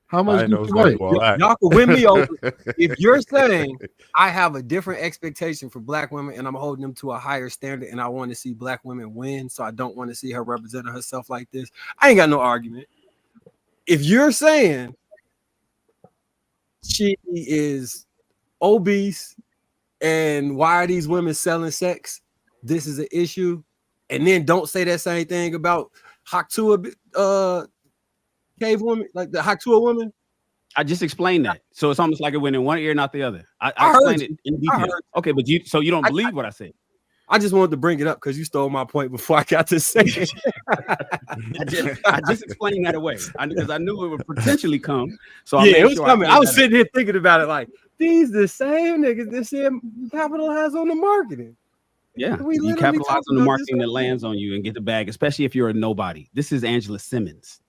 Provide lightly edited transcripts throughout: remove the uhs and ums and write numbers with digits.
How much I do know you it's gonna weigh? do all that. Y'all can win me over. If you're saying I have a different expectation for black women and I'm holding them to a higher standard and I want to see black women win, so I don't want to see her representing herself like this, I ain't got no argument. If you're saying she is obese and why are these women selling sex, this is an issue, and then don't say that same thing about Haktua cave woman, like the Haktua woman. I just explained that. So it's almost like it went in one ear, not the other. I heard explained you. it in I detail. heard Okay, but you don't believe what I said. I just wanted to bring it up because you stole my point before I got to say it. I just explained that away because I knew it would potentially come. So yeah, it was coming. I was sitting sitting here thinking about it like, these the same niggas that said capitalize on the marketing. Yeah, We you literally capitalize talking on the about marketing this that lands on you and get the bag, especially if you're a nobody. This is Angela Simmons.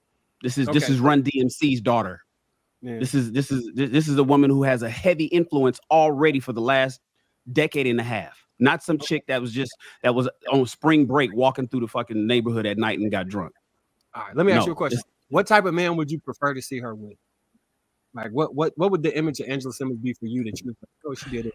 This is Okay. Run DMC's daughter. Yeah. This is a woman who has a heavy influence already for the last decade and a half. Not some chick that was on spring break walking through the fucking neighborhood at night and got drunk. All right, let me ask you a question. What type of man would you prefer to see her with? Like, what would the image of Angela Simmons be for you that you would think, oh, she did it?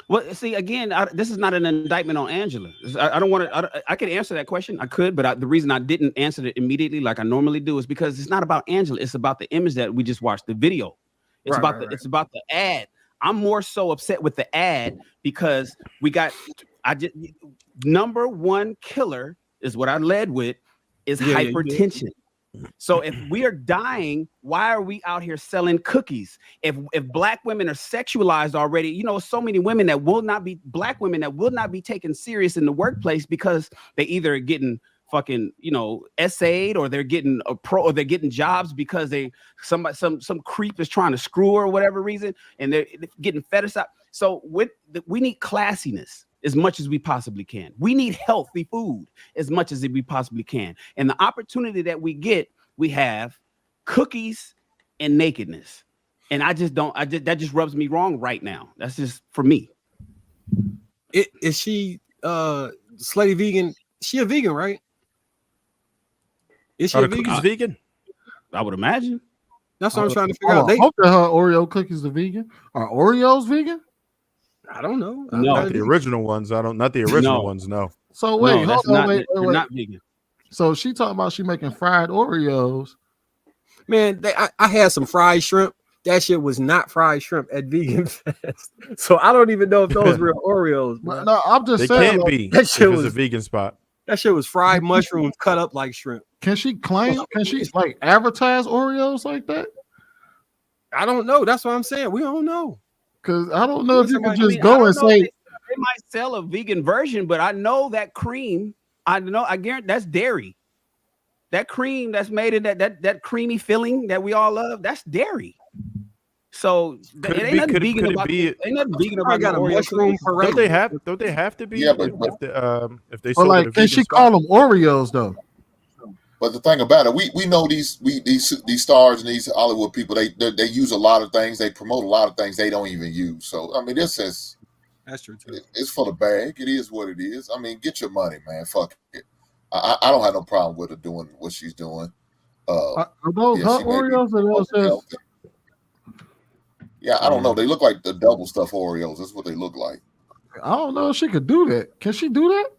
Well, see, again, this is not an indictment on Angela. I don't want to. I could answer that question. I could, but the reason I didn't answer it immediately, like I normally do, is because it's not about Angela. It's about the image that we just watched, the video. It's it's about the ad. I'm more so upset with the ad because number one killer is what I led with is hypertension. So if we are dying, why are we out here selling cookies? If black women are sexualized already, you know, so many women that will not be black women that will not be taken serious in the workplace because they either are getting fucking, you know, essayed or they're getting or they're getting jobs because some creep is trying to screw her or whatever reason, and they're getting fetishized. So we need classiness as much as we possibly can. We need healthy food as much as we possibly can. And the opportunity that we have cookies and nakedness. And that just rubs me wrong right now. That's just for me. Is she slutty vegan? She a vegan, right? Is she a vegan? Vegan? I would imagine. That's what I'm trying to figure out. I hope that her Oreo cookies are vegan. Are Oreos vegan? I don't know. No, not the original ones. Not the original ones. No. So wait, hold on, wait. Not vegan. So she talking about she making fried Oreos. Man, I had some fried shrimp. That shit was not fried shrimp at Vegan Fest. So I don't even know if those were Oreos. Bro. No, I'm just saying. They can't be. That shit was a vegan spot. That shit was fried mushrooms cut up like shrimp. Can she like advertise Oreos like that? I don't know. That's what I'm saying. We don't know. Because I don't know if you can just go and say they might sell a vegan version, but I know that cream. I guarantee that's dairy. That cream that's made in that creamy filling that we all love, that's dairy. So it ain't nothing vegan about it. Ain't nothing vegan about got a mushroom parade. Don't they have to be? Yeah, but if they or like, can she call them Oreos though? But the thing about it, we know these stars and these Hollywood people, they use a lot of things. They promote a lot of things they don't even use. So I mean, that's true too. It's for the bag. It is what it is. I mean, get your money, man. Fuck it. I don't have no problem with her doing what she's doing. Are those her Oreos or those? Yeah, I don't know. They look like the double stuffed Oreos. That's what they look like. I don't know if she could do that. Can she do that?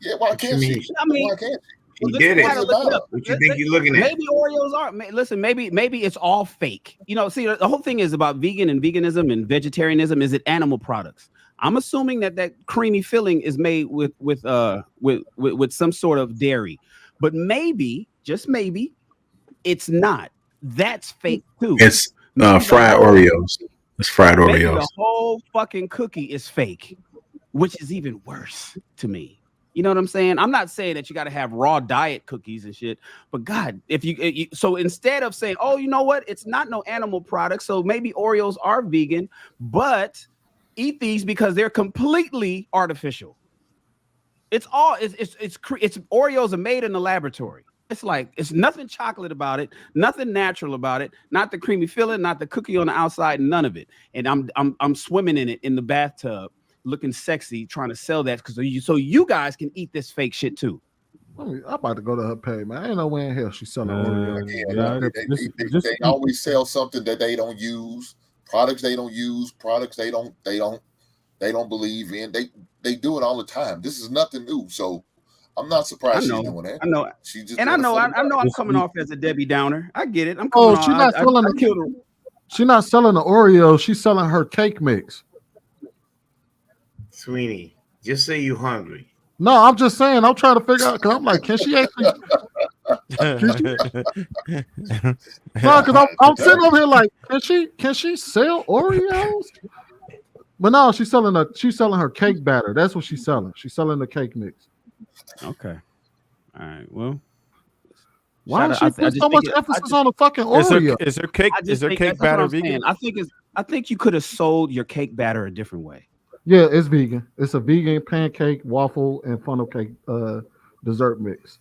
Yeah, why can't she? I mean, why can't she? You did it. What you think you're looking at? Maybe Oreos are. Listen, maybe it's all fake. You know, see, the whole thing is about vegan and veganism and vegetarianism. Is it animal products? I'm assuming that creamy filling is made with some sort of dairy, but maybe, just maybe, it's not. That's fake too. It's fried Oreos. It's fried Oreos. The whole fucking cookie is fake, which is even worse to me. You know what I'm saying? I'm not saying that you got to have raw diet cookies and shit, but God, so instead of saying, oh, you know what? It's not no animal product, so maybe Oreos are vegan, but eat these because they're completely artificial. It's Oreos are made in the laboratory. It's like, it's nothing chocolate about it, nothing natural about it, not the creamy filling, not the cookie on the outside, none of it. And I'm swimming in it in the bathtub, looking sexy, trying to sell that so you guys can eat this fake shit too. I'm about to go to her page, man. Ain't no way in hell she's selling Oreos. They always sell something that they don't use, products they don't use, products they don't believe in. They do it all the time. This is nothing new. So I'm not surprised she's doing that. I know. I'm coming off as a Debbie Downer. I get it. I'm coming off. She's not selling she's not selling the Oreos. She's selling her cake mix. Sweeney, just say you hungry. No, I'm just saying. I'm trying to figure out because I'm like, can she actually? No, because I'm sitting over here like, can she sell Oreos? But no, she's selling her cake batter. That's what she's selling. She's selling the cake mix. Okay. All right. Well, why does she put so much emphasis on the fucking Oreo? Is her cake batter vegan? I think you could have sold your cake batter a different way. Yeah, it's vegan. It's a vegan pancake, waffle, and funnel cake dessert mix.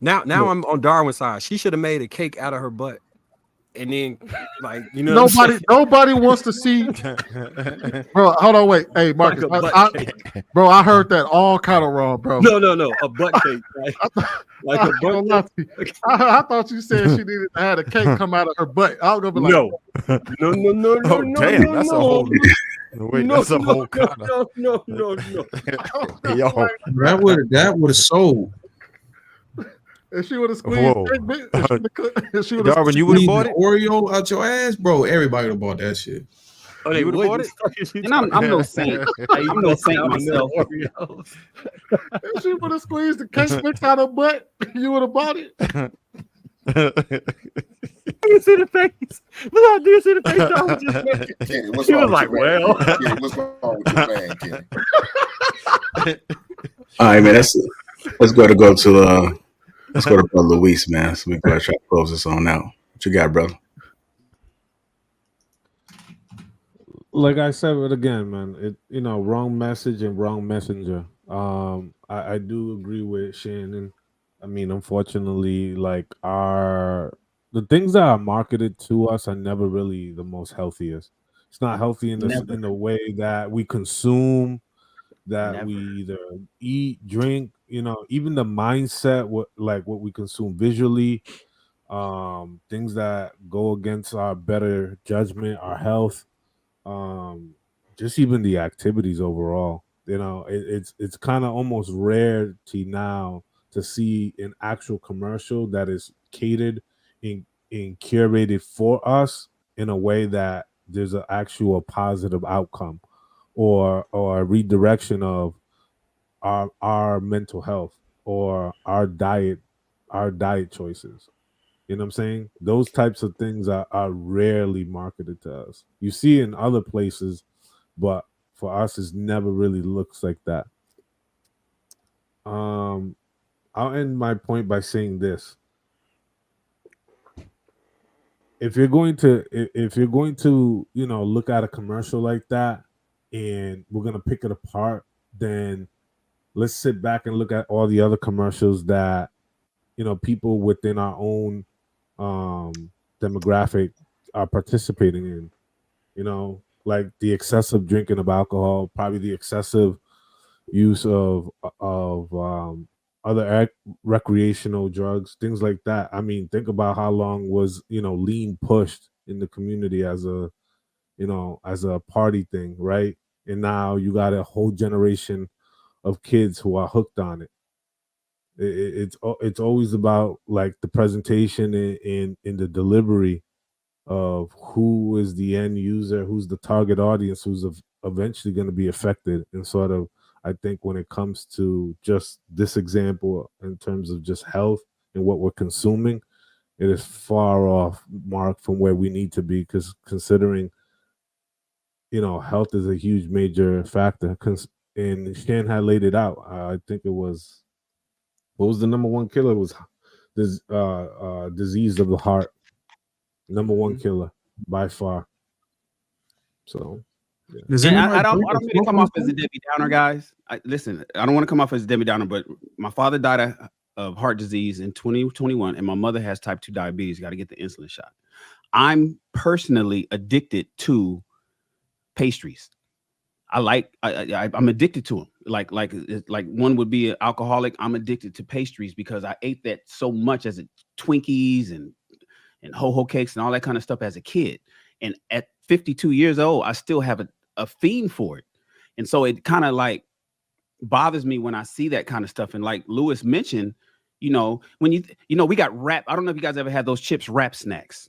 Now I'm on Darwin's side. She should have made a cake out of her butt. And then, like, you know, nobody wants to see. Bro, hold on, wait. Hey, Marcus, bro, I heard that all kind of wrong, bro. No, a butt cake. Like a butt cake. I thought you said she needed to have a cake come out of her butt. I was gonna be like, no. Oh, damn, that's a whole. Wait, that's a whole kind of. No. Yo, that would have sold. If she would have squeezed, Darwin, you would have bought it. Oreo out your ass, bro. Everybody would have bought that shit. Oh, you would have bought it. And I'm no saint. I'm no saint myself. If she would have squeezed the cake mix out of her butt, you would have bought it. You see the face? Look, do you see the face? I was just Kenny, she was like, well. Kenny, what's wrong with your man, Kenny? All right, man. Let's go to Brother Luis, man. So we gotta try to close this on out. What you got, brother? Like I said it again, man. Wrong message and wrong messenger. I do agree with Shannon. I mean, unfortunately, like the things that are marketed to us are never really the most healthiest. It's not healthy in the way that we consume, that we either eat, drink, even the mindset, what we consume visually, things that go against our better judgment, our health, just even the activities overall. It's kind of almost rarity now to see an actual commercial that is catered and curated for us in a way that there's an actual positive outcome or a redirection of our mental health or our diet choices. You know what I'm saying? Those types of things are rarely marketed to us. You see it in other places, but for us, it never really looks like that. I'll end my point by saying this. If you're going to look at a commercial like that and we're going to pick it apart, then let's sit back and look at all the other commercials that, people within our own demographic are participating in, like the excessive drinking of alcohol, probably the excessive use of other recreational drugs, things like that. I mean, think about how long was, lean pushed in the community as a party thing, right? And now you got a whole generation of kids who are hooked on it. It's always about like the presentation and the delivery of who is the end user, who's the target audience, who's eventually going to be affected. And sort of, I think when it comes to just this example in terms of just health and what we're consuming, it is far off mark from where we need to be, because considering, health is a huge major factor. And Shan had laid it out. I think it was, what was the number one killer? It was this disease of the heart. Number one killer by far. So yeah. I don't mean to come off as a Debbie Downer, guys. Listen, I don't want to come off as a Debbie Downer, but my father died of heart disease in 2021, and my mother has type 2 diabetes. Got to get the insulin shot. I'm personally addicted to pastries. I'm addicted to them. Like one would be an alcoholic. I'm addicted to pastries because I ate that so much as a Twinkies and ho-ho cakes and all that kind of stuff as a kid. And at 52 years old, I still have a fiend for it. And so it kind of like bothers me when I see that kind of stuff. And like Lewis mentioned, when we got wrap. I don't know if you guys ever had those chips wrap snacks.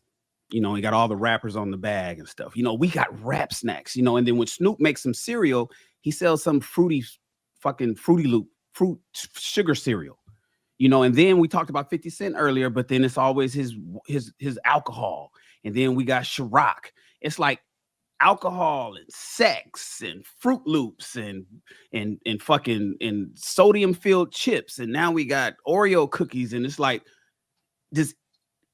You got all the wrappers on the bag and stuff. We got wrap snacks, and then when Snoop makes some cereal, he sells some Fruity Loop fruit sugar cereal, and then we talked about 50 Cent earlier, but then it's always his alcohol. And then we got Ciroc. It's like alcohol and sex and Fruit Loops and sodium filled chips. And now we got Oreo cookies. And it's like, does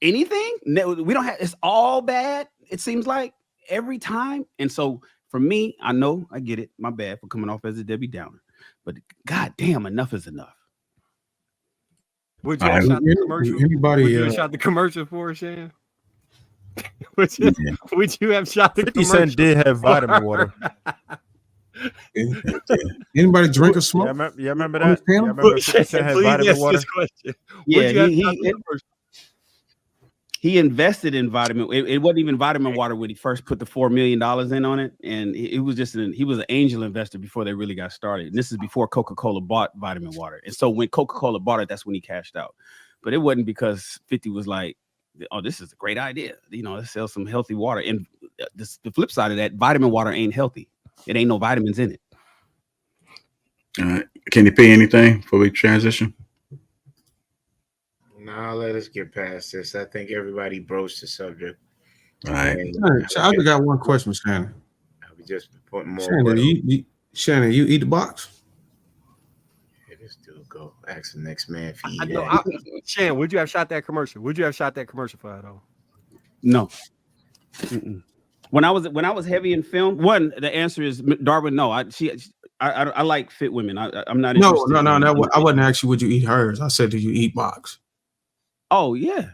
anything? We don't have, it's all bad. It seems like every time. And so for me, I know I get it. My bad for coming off as a Debbie Downer, but God damn, enough is enough. Would you have shot the commercial? Would you have shot the commercial for Shan? Would you have shot the 50 commercial? Cent did have vitamin water. Anybody drink or smoke? Yeah, remember that? Yeah, remember 50 Cent had vitamin water? Yeah, he invested in vitamin. It wasn't even vitamin water when he first put the $4 million in on it, and it was just he was an angel investor before they really got started. And this is before Coca-Cola bought vitamin water, and so when Coca-Cola bought it, that's when he cashed out. But it wasn't because 50 was like, "Oh, this is a great idea." Let's sell some healthy water. And the flip side of that, vitamin water ain't healthy. It ain't no vitamins in it. All right. Can you pay anything before we transition? No, let us get past this. I think everybody broached the subject. All right. I just got one question, Shannon. We just putting more. Shannon, you eat the box? Yeah, this dude go ask the next man if he eat it. Shannon, would you have shot that commercial? Would you have shot that commercial for it though? No. Mm-mm. When I was heavy in film, the answer is Darwin. No, I like fit women. I'm not. No. I wasn't asking would you eat hers. I said, do you eat box? Oh yeah.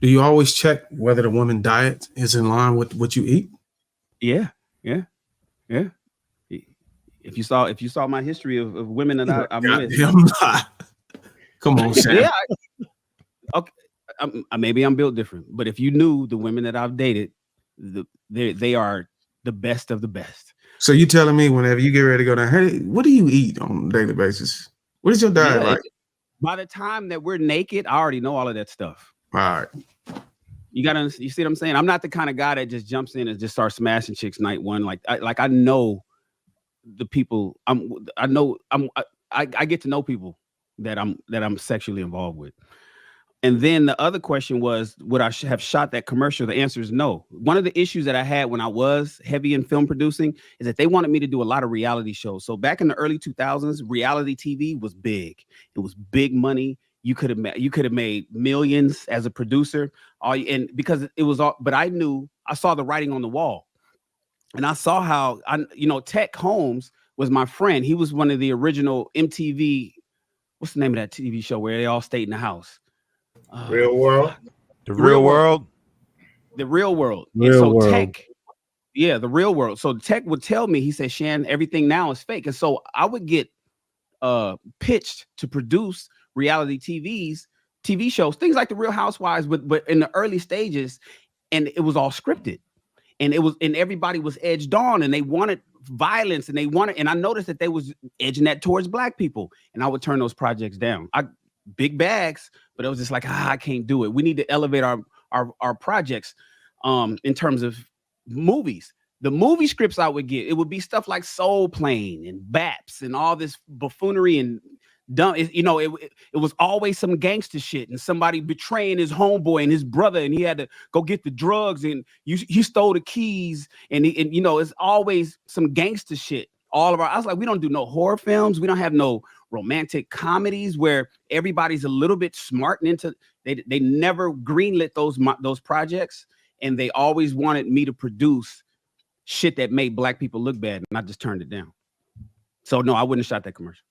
Do you always check whether the woman diet is in line with what you eat? Yeah. If you saw my history of women that I'm with, come on, Sam. Yeah. Okay. Maybe I'm built different, but if you knew the women that I've dated, they are the best of the best. So you telling me whenever you get ready to go down, hey, what do you eat on a daily basis? What is your diet like? By the time that we're naked, I already know all of that stuff. All right. You see what I'm saying? I'm not the kind of guy that just jumps in and just starts smashing chicks night one. I know the people. I get to know people that I'm sexually involved with. And then the other question was, would I have shot that commercial? The answer is no. One of the issues that I had when I was heavy in film producing is that they wanted me to do a lot of reality shows. So back in the early 2000s, reality TV was big. It was big money. You could have made millions as a producer. Because it was all, but I saw the writing on the wall. And I saw how Tech Holmes was my friend. He was one of the original MTV. What's the name of that TV show where they all stayed in the house? Real World. The Real World. The Real World. Real World. Tech, the Real World. So Tech would tell me, he said, Shan, everything now is fake. And so I would get pitched to produce reality TV shows, things like the Real Housewives, but in the early stages, and it was all scripted. And everybody was edged on, and they wanted violence, and I noticed that they was edging that towards Black people, and I would turn those projects down. Big bags, but it was just like, I can't do it. We need to elevate our projects in terms of movies. The movie scripts I would get, it would be stuff like Soul Plane and Baps and all this buffoonery and dumb. It was always some gangster shit and somebody betraying his homeboy and his brother, and he had to go get the drugs, and he stole the keys, and it's always some gangster shit. I was like, we don't do no horror films. We don't have no romantic comedies where everybody's a little bit smart and into. They never greenlit those projects, and they always wanted me to produce shit that made Black people look bad, and I just turned it down. So no, I wouldn't have shot that commercial.